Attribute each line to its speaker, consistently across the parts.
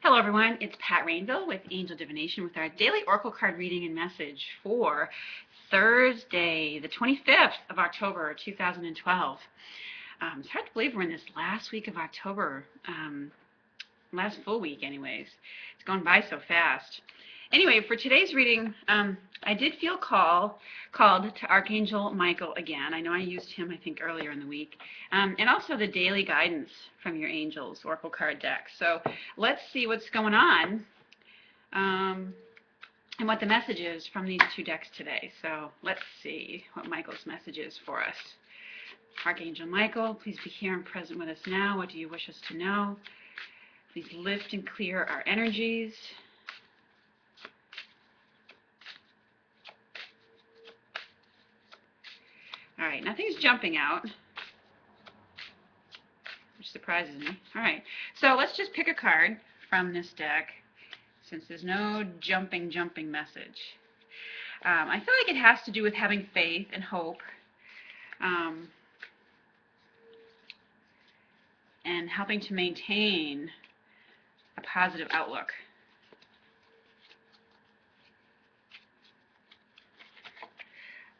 Speaker 1: Hello everyone, it's Pat Rainville with Angel Divination with our daily Oracle card reading and message for Thursday, the 25th of October, 2012. It's hard to believe we're in this last week of October, last full week anyways. It's gone by so fast. Anyway, for today's reading, I did feel called to Archangel Michael again. I know I used him, I think, earlier in the week. And also the daily guidance from your angels, Oracle card deck. So let's see what's going on and what the message is from these two decks today. So let's see what Michael's message is for us. Archangel Michael, please be here and present with us now. What do you wish us to know? Please lift and clear our energies. All right, nothing's jumping out, which surprises me. All right, so let's just pick a card from this deck since there's no jumping message. I feel like it has to do with having faith and hope and helping to maintain a positive outlook.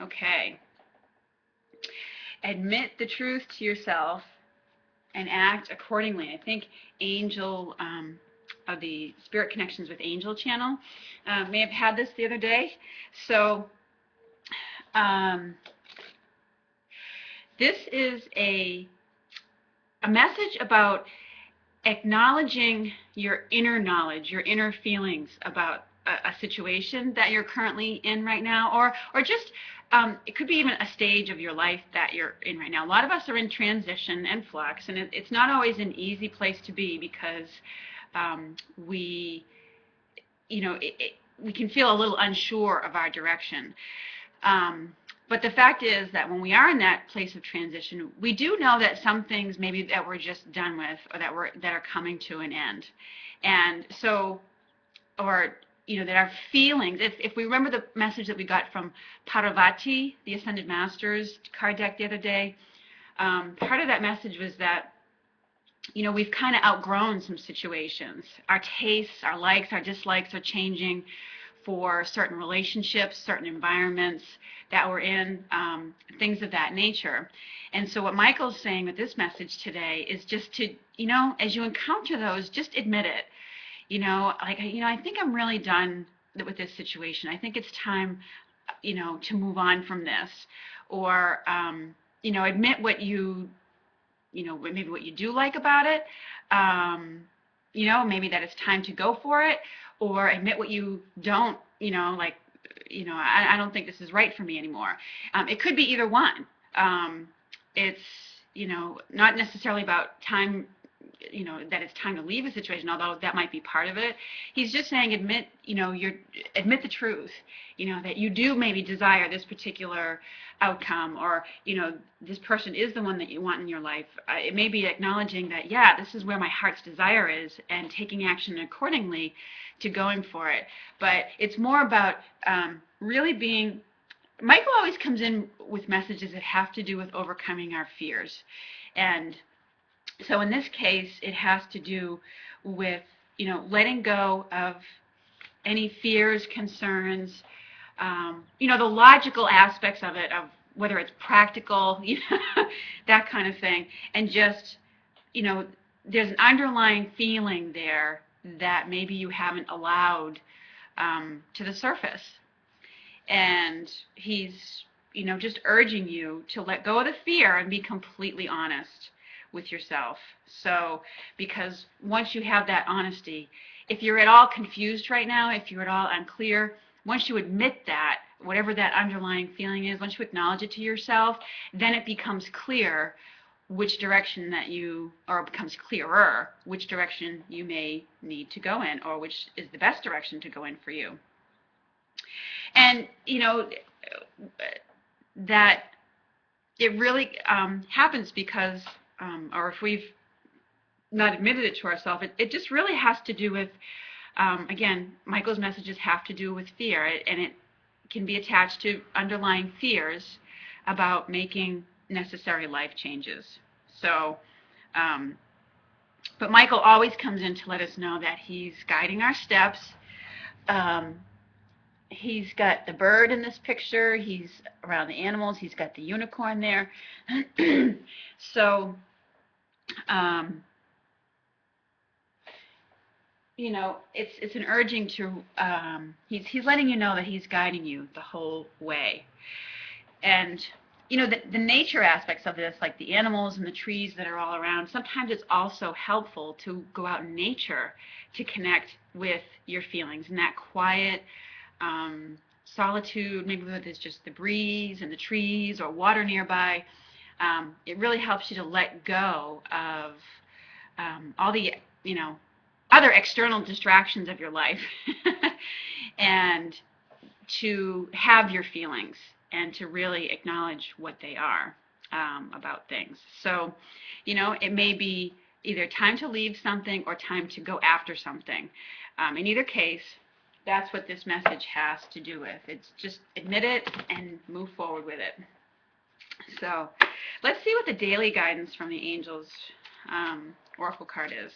Speaker 1: Okay. Admit the truth to yourself and act accordingly. I think Angel of the Spirit Connections with Angel channel may have had this the other day. So this is a message about acknowledging your inner knowledge, your inner feelings about a situation that you're currently in right now, or just it could be even a stage of your life that you're in right now. A lot of us are in transition and flux, and it's not always an easy place to be because we can feel a little unsure of our direction. But the fact is that when we are in that place of transition, we do know that some things maybe that we're just done with, or that are coming to an end, and so, or that our feelings, if we remember the message that we got from Parvati, the Ascended Masters card deck the other day, part of that message was that we've kind of outgrown some situations. Our tastes, our likes, our dislikes are changing for certain relationships, certain environments that we're in, things of that nature. And so what Michael's saying with this message today is just to, as you encounter those, just admit it. I think I'm really done with this situation. I think it's time, to move on from this, or, admit what maybe what you do like about it, maybe that it's time to go for it, or admit what you don't, I don't think this is right for me anymore. It could be either one. It's, not necessarily about time, that it's time to leave a situation, although that might be part of it. He's just saying admit the truth, that you do maybe desire this particular outcome, or, this person is the one that you want in your life. It may be acknowledging that, yeah, this is where my heart's desire is, and taking action accordingly to going for it. But it's more about really being. Michael always comes in with messages that have to do with overcoming our fears. And so in this case, it has to do with, letting go of any fears, concerns, the logical aspects of it, of whether it's practical, that kind of thing. And just, there's an underlying feeling there that maybe you haven't allowed to the surface. And he's, just urging you to let go of the fear and be completely honest with yourself. So, because once you have that honesty, if you're at all confused right now, if you're at all unclear, once you admit that, whatever that underlying feeling is, once you acknowledge it to yourself, then it becomes clear which direction or becomes clearer which direction you may need to go in, or which is the best direction to go in for you. And, that it really happens because, or if we've not admitted it to ourselves, it just really has to do with, again, Michael's messages have to do with fear, and it can be attached to underlying fears about making necessary life changes. So But Michael always comes in to let us know that he's guiding our steps. Um, he's got the bird in this picture. He's around the animals. He's got the unicorn there. So, um, you know, it's an urging to. He's letting you know that he's guiding you the whole way. And you know, the nature aspects of this, like the animals and the trees that are all around, sometimes it's also helpful to go out in nature to connect with your feelings and that quiet solitude, maybe whether it's just the breeze and the trees or water nearby. It really helps you to let go of all the, you know, other external distractions of your life and to have your feelings and to really acknowledge what they are about things. So, you know, it may be either time to leave something or time to go after something. In either case, that's what this message has to do with. It's just admit it and move forward with it. So let's see what the daily guidance from the angels oracle card is.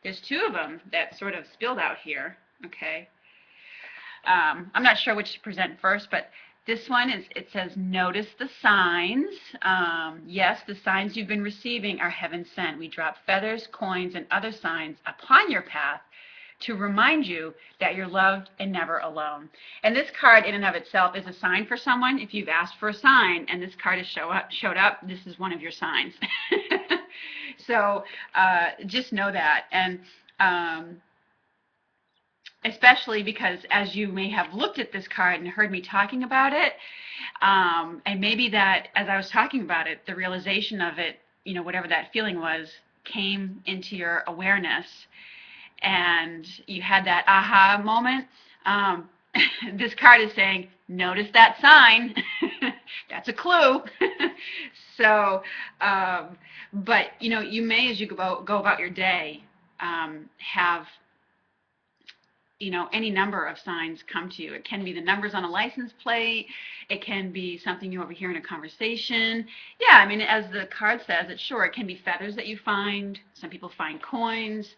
Speaker 1: There's two of them that sort of spilled out here. Okay. I'm not sure which to present first, but this one is, it says, notice the signs. Yes, the signs you've been receiving are heaven sent. We drop feathers, coins, and other signs upon your path to remind you that you're loved and never alone. And this card in and of itself is a sign for someone. If you've asked for a sign and this card has showed up, this is one of your signs. So just know that. And especially because as you may have looked at this card and heard me talking about it, and maybe that as I was talking about it, the realization of it, you know, whatever that feeling was, came into your awareness and you had that aha moment. This card is saying, notice that sign. That's a clue. So, but, you know, you may, as you go about your day, have, you know, any number of signs come to you. It can be the numbers on a license plate. It can be something you overhear in a conversation. Yeah, I mean, as the card says, it can be feathers that you find. Some people find coins.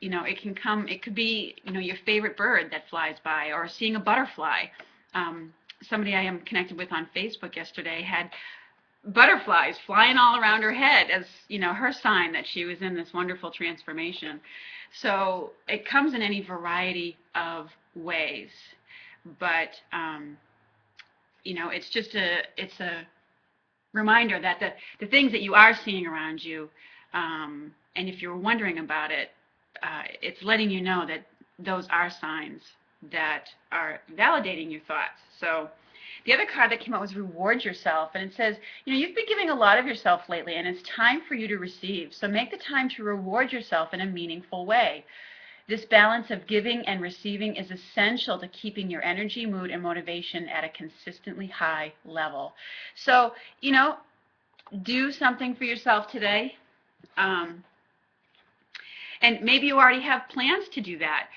Speaker 1: You know, it could be, you know, your favorite bird that flies by or seeing a butterfly. Somebody I am connected with on Facebook yesterday had butterflies flying all around her head as, you know, her sign that she was in this wonderful transformation. So it comes in any variety of ways, but you know, it's a reminder that the things that you are seeing around you, and if you're wondering about it, it's letting you know that those are signs that are validating your thoughts. So the other card that came out was reward yourself, and it says, you know, you've been giving a lot of yourself lately, and it's time for you to receive. So make the time to reward yourself in a meaningful way. This balance of giving and receiving is essential to keeping your energy, mood, and motivation at a consistently high level. So, you know, do something for yourself today. And maybe you already have plans to do that.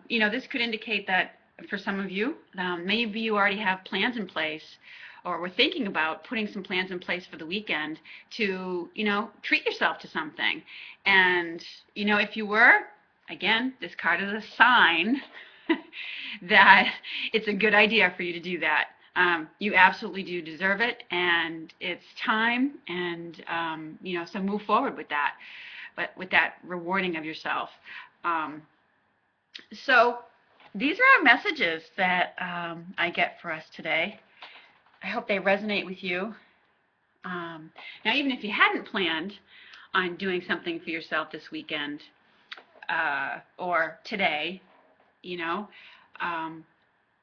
Speaker 1: You know, this could indicate that for some of you, maybe you already have plans in place or were thinking about putting some plans in place for the weekend to, you know, treat yourself to something. And, you know, if you were, again, this card is a sign that it's a good idea for you to do that. You absolutely do deserve it, and it's time, and, you know, so move forward with that, but with that rewarding of yourself. So these are our messages that I get for us today. I hope they resonate with you. Now, even if you hadn't planned on doing something for yourself this weekend or today, you know,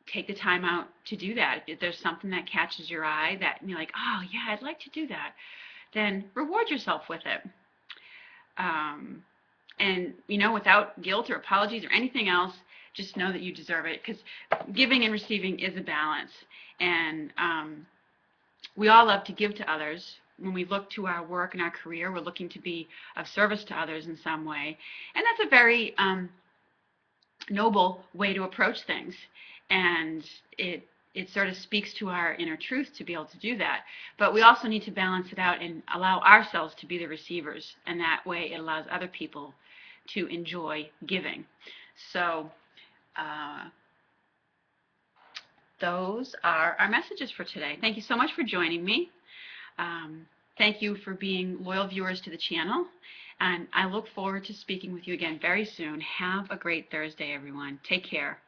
Speaker 1: take the time out to do that. If there's something that catches your eye that you're like, oh, yeah, I'd like to do that, then reward yourself with it. And, you know, without guilt or apologies or anything else, just know that you deserve it, because giving and receiving is a balance. And we all love to give to others. When we look to our work and our career, we're looking to be of service to others in some way. And that's a very noble way to approach things. And it it sort of speaks to our inner truth to be able to do that. But we also need to balance it out and allow ourselves to be the receivers, and that way it allows other people to enjoy giving. So those are our messages for today. Thank you so much for joining me. Thank you for being loyal viewers to the channel, and I look forward to speaking with you again very soon. Have a great Thursday, everyone. Take care.